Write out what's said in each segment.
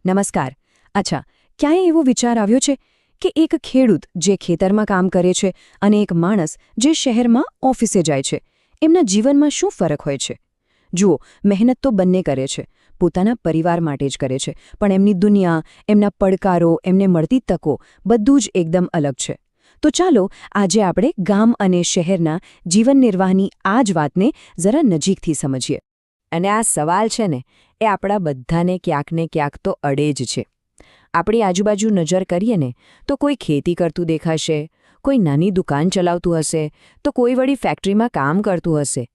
નમસ્કાર. અચ્છા, ક્યાંય એવો વિચાર આવ્યો છે કે એક ખેડૂત જે ખેતરમાં કામ કરે છે અને એક માણસ જે શહેરમાં ઓફિસે જાય છે, એમના જીવનમાં શું ફરક હોય છે? જુઓ, મહેનત તો બંને કરે છે, પોતાના પરિવાર માટે જ કરે છે, પણ એમની દુનિયા, એમના પડકારો, એમને મળતી તકો બધું જ એકદમ અલગ છે. તો ચાલો આજે આપણે ગામ અને શહેરના જીવન નિર્વાહની આ જ વાતને જરા નજીકથી સમજીએ. અને આ સવાલ છે ને, એ આપણા બધાને ક્યાંક ને ક્યાંક તો અડે જ છે. આપણી આજુબાજુ નજર કરીએ ને તો કોઈ ખેતી કરતું દેખાશે, કોઈ નાની દુકાન ચલાવતું હશે, તો કોઈ વળી ફેક્ટરીમાં કામ કરતું હશે.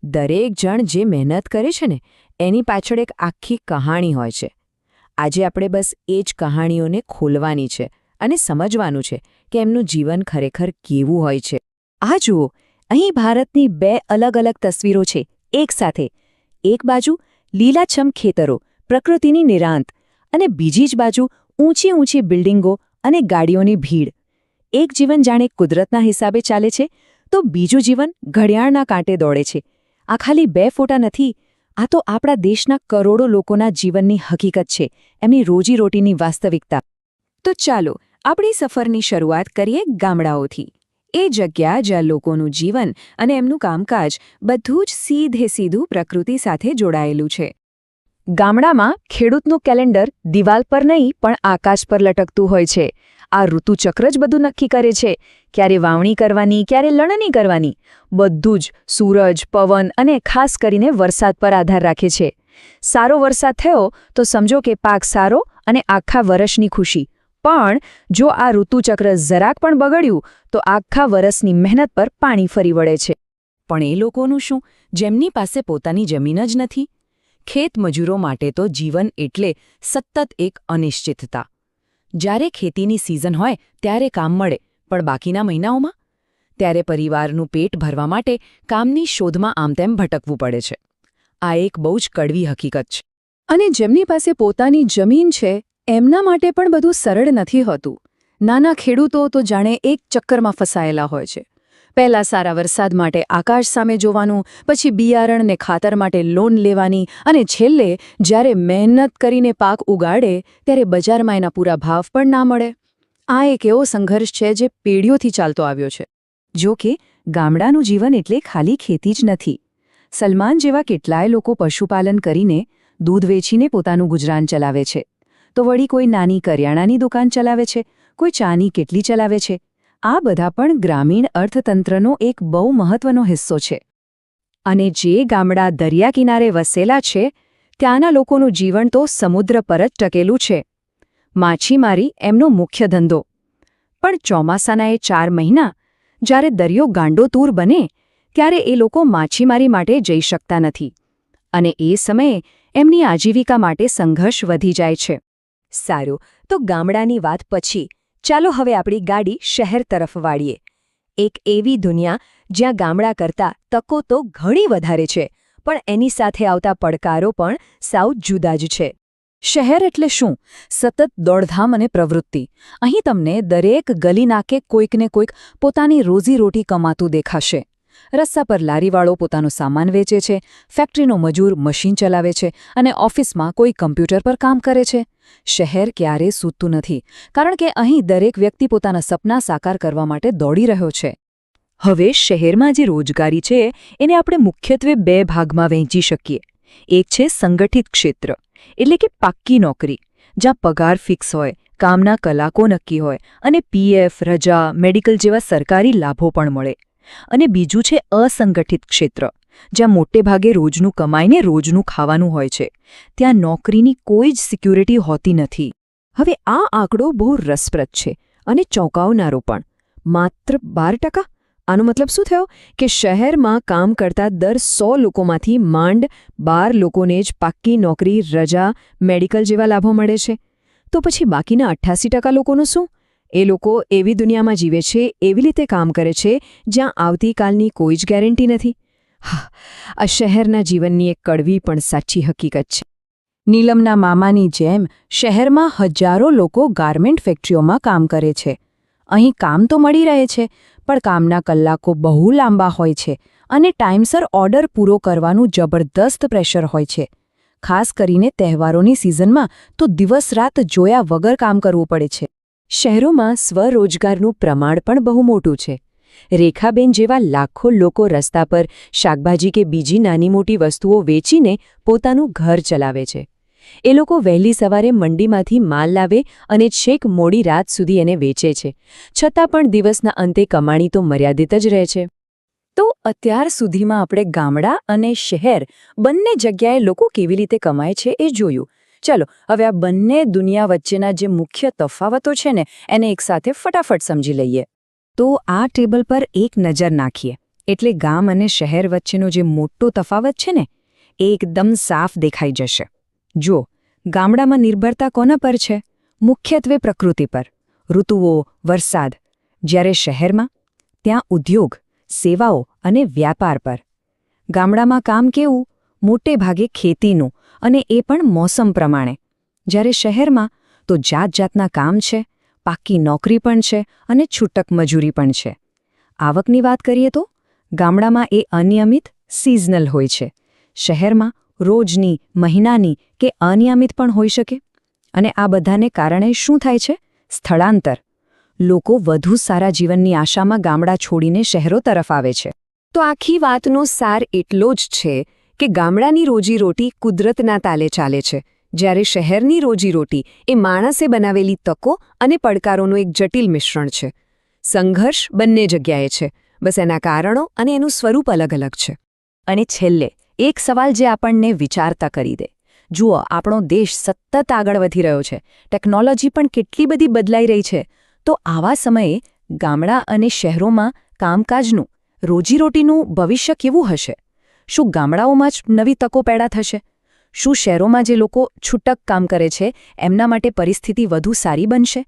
દરેક જણ જે મહેનત કરે છે ને એની પાછળ એક આખી કહાણી હોય છે. આજે આપણે બસ એ જ કહાણીઓને ખોલવાની છે અને સમજવાનું છે કે એમનું જીવન ખરેખર કેવું હોય છે. આ જુઓ, અહીં ભારતની બે અલગ અલગ તસવીરો છે એકસાથે. એક બાજુ લીલાછમ ખેતરો, પ્રકૃતિની નિરાંત, અને બીજી જ બાજુ ઊંચી ઊંચી બિલ્ડિંગો અને ગાડીઓની ભીડ. એક જીવન જાણે કુદરતના હિસાબે ચાલે છે, તો બીજું જીવન ઘડિયાળના કાંટે દોડે છે. આ ખાલી બે ફોટા નથી, આ તો આપણા દેશના કરોડો લોકોના જીવનની હકીકત છે, એમની રોજીરોટીની વાસ્તવિકતા. તો ચાલો આપણી સફરની શરૂઆત કરીએ ગામડાઓથી. એ જગ્યા જ્યાં લોકોનું જીવન અને એમનું કામકાજ બધું જ સીધું પ્રકૃતિ સાથે જોડાયેલું છે. ગામડામાં ખેડૂતનું કેલેન્ડર દિવાલ પર નહીં પણ આકાશ પર લટકતું હોય છે. આ ઋતુચક્ર જ બધું નક્કી કરે છે, ક્યારે વાવણી કરવાની, ક્યારે લણણી કરવાની. બધું જ સૂરજ, પવન અને ખાસ કરીને વરસાદ પર આધાર રાખે છે. સારો વરસાદ થયો તો સમજો કે પાક સારો અને આખા વર્ષની ખુશી. પણ જો આ ઋતુચક્ર જરાક પણ બગડ્યું તો આખા વરસની મહેનત પર પાણી ફરી વળે છે. પણ એ લોકોનું શું, જેમની પાસે પોતાની જમીન જ નથી? ખેત મજૂરો માટે તો જીવન એટલે સતત એક અનિશ્ચિતતા. જ્યારે ખેતીની સિઝન હોય ત્યારે કામ મળે, પણ બાકીના મહિનાઓમાં? ત્યારે પરિવારનું પેટ ભરવા માટે કામની શોધમાં આમતેમ ભટકવું પડે છે. આ એક બહુ જ કડવી હકીકત છે. અને જેમની પાસે પોતાની જમીન છે એમના માટે પણ બધું સરળ નથી હોતું. નાના ખેડૂતો તો જાણે એક ચક્કરમાં ફસાયેલા હોય છે. પહેલા સારા વરસાદ માટે આકાશ સામે જોવાનું, પછી બિયારણ ને ખાતર માટે લોન લેવાની, અને છેલ્લે જ્યારે મહેનત કરીને પાક ઉગાડે ત્યારે બજારમાં એના પૂરા ભાવ પણ ના મળે. આ એક એવો સંઘર્ષ છે જે પેઢીઓથી ચાલતો આવ્યો છે. જો કે ગામડાનું જીવન એટલે ખાલી ખેતી જ નથી. સલમાન જેવા કેટલાય લોકો પશુપાલન કરીને, દૂધ વેચીને પોતાનું ગુજરાન ચલાવે છે. તો વળી કોઈ નાની કરિયાણાની દુકાન ચલાવે છે, કોઈ ચાની કેટલી ચલાવે છે. આ બધા પણ ગ્રામીણ અર્થતંત્રનો એક બહુ મહત્વનો હિસ્સો છે. અને જે ગામડા દરિયા કિનારે વસેલા છે ત્યાંના લોકોનું જીવન તો સમુદ્ર પર જ ટકેલું છે. માછીમારી એમનો મુખ્ય ધંધો. પણ ચોમાસાના એ 4 મહિના જ્યારે દરિયો ગાંડોતૂર બને ત્યારે એ લોકો માછીમારી માટે જઈ શકતા નથી. અને એ સમયે એમની આજીવિકા માટે સંઘર્ષ વધી જાય છે. સારું, તો ગામડાની વાત પછી ચાલો હવે આપણી ગાડી શહેર તરફ વાળીએ. એક એવી દુનિયા જ્યાં ગામડા કરતાં તકો તો ઘણી વધારે છે, પણ એની સાથે આવતા પડકારો પણ સાવ જુદા જ છે. શહેર એટલે શું? સતત દોડધામ અને પ્રવૃત્તિ. અહીં તમને દરેક ગલી નાકે કોઈકને કોઈક પોતાની રોજીરોટી કમાતું દેખાશે. રસ્તા પર લારીવાળો પોતાનો સામાન વેચે છે, ફેક્ટરીનો મજૂર મશીન ચલાવે છે, અને ઓફિસમાં કોઈ કમ્પ્યુટર પર કામ કરે છે. શહેર ક્યારેય સૂતું નથી, કારણ કે અહીં દરેક વ્યક્તિ પોતાના સપના સાકાર કરવા માટે દોડી રહ્યો છે. હવે શહેરમાં જે રોજગારી છે એને આપણે મુખ્યત્વે 2 ભાગમાં વહેંચી શકીએ. એક છે સંગઠિત ક્ષેત્ર, એટલે કે પાક્કી નોકરી, જ્યાં પગાર ફિક્સ હોય, કામના કલાકો નક્કી હોય અને પીએફ, રજા, મેડિકલ જેવા સરકારી લાભો પણ મળે. અને બીજું છે અસંગઠિત ક્ષેત્ર, જ્યાં મોટે ભાગે રોજનું કમાઈને રોજનું ખાવાનું હોય છે. ત્યાં નોકરીની કોઈ જ સિક્યુરિટી હોતી નથી. હવે આ આંકડો બહુ રસપ્રદ છે અને ચોંકાવનારો પણ. માત્ર 12%? આનો મતલબ શું થયો કે શહેરમાં કામ કરતા દર 100 લોકોમાંથી માંડ 12 લોકોને જ પાક્કી નોકરી, રજા, મેડિકલ જેવા લાભો મળે છે. તો પછી બાકીના 88% લોકોનું શું? એ લોકો એવી દુનિયામાં જીવે છે, એવી રીતે કામ કરે છે જ્યાં આવતીકાલની કોઈ જ ગેરંટી નથી. આ શહેરના જીવનની એક કડવી પણ સાચી હકીકત છે. નીલમના મામાની જેમ શહેરમાં હજારો લોકો ગાર્મેન્ટ ફેક્ટરીઓમાં કામ કરે છે. અહીં કામ તો મળી રહે છે, પણ કામના કલાકો બહુ લાંબા હોય છે અને ટાઈમસર ઓર્ડર પૂરો કરવાનું જબરદસ્ત પ્રેશર હોય છે. ખાસ કરીને તહેવારોની સિઝનમાં તો દિવસ-રાત જોયા વગર કામ કરવું પડે છે. શહેરોમાં સ્વરોજગારનું પ્રમાણ પણ બહુ મોટું છે. રેખાબેન જેવા લાખો લોકો રસ્તા પર શાકભાજી કે બીજી નાની-મોટી વસ્તુઓ વેચીને પોતાનું ઘર ચલાવે છે. એ લોકો વહેલી સવારે મંડીમાંથી માલ લાવે અને છેક મોડી રાત સુધી એને વેચે છે. છતાં પણ દિવસના અંતે કમાણી તો મર્યાદિત જ રહે છે. તો અત્યાર સુધીમાં આપણે ગામડા અને શહેર બંને જગ્યાએ લોકો કેવી રીતે કમાય છે એ જોયું. ચલો હવે આ બંને દુનિયા વચ્ચેના જે મુખ્ય તફાવતો છે ને એને એકસાથે ફટાફટ સમજી લઈએ. તો આ ટેબલ પર એક નજર નાખીએ એટલે ગામ અને શહેર વચ્ચેનો જે મોટો તફાવત છે ને એ એકદમ સાફ દેખાઈ જશે. જુઓ, ગામડામાં નિર્ભરતા કોના પર છે? મુખ્યત્વે પ્રકૃતિ પર, ઋતુઓ, વરસાદ. જ્યારે શહેરમાં ત્યાં ઉદ્યોગ, સેવાઓ અને વ્યાપાર પર. ગામડામાં કામ કેવું? મોટે ભાગે ખેતીનું અને એ પણ મોસમ પ્રમાણે. જ્યારે શહેરમાં તો જાતજાતના કામ છે, પાક્કી નોકરી પણ છે અને છૂટક મજૂરી પણ છે. આવકની વાત કરીએ તો ગામડામાં એ અનિયમિત, સિઝનલ હોય છે. શહેરમાં રોજની, મહિનાની કે અનિયમિત પણ હોઈ શકે. અને આ બધાને કારણે શું થાય છે? સ્થળાંતર. લોકો વધુ સારા જીવનની આશામાં ગામડા છોડીને શહેરો તરફ આવે છે. તો આખી વાતનો સાર એટલો જ છે કે ગામડાની રોજીરોટી કુદરતના તાલે ચાલે છે, જ્યારે શહેરની રોજીરોટી એ માણસે બનાવેલી તકો અને પડકારોનું એક જટિલ મિશ્રણ છે. સંઘર્ષ બંને જગ્યાએ છે, બસ એના કારણો અને એનું સ્વરૂપ અલગ અલગ છે. અને છેલ્લે એક સવાલ જે આપણને વિચારતા કરી દે. જુઓ, આપણો દેશ સતત આગળ વધી રહ્યો છે, ટેકનોલોજી પણ કેટલી બધી બદલાઈ રહી છે. તો આવા સમયે ગામડા અને શહેરોમાં કામકાજનું, રોજીરોટીનું ભવિષ્ય કેવું હશે? શું ગામડાઓમાં જ નવી તકો પેદા થશે? શું શહેરોમાં જે લોકો છૂટક કામ કરે છે એમના માટે પરિસ્થિતિ વધુ સારી બનશે?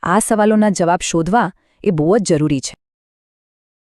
આ સવાલોના જવાબ શોધવા એ બહુ જ જરૂરી છે.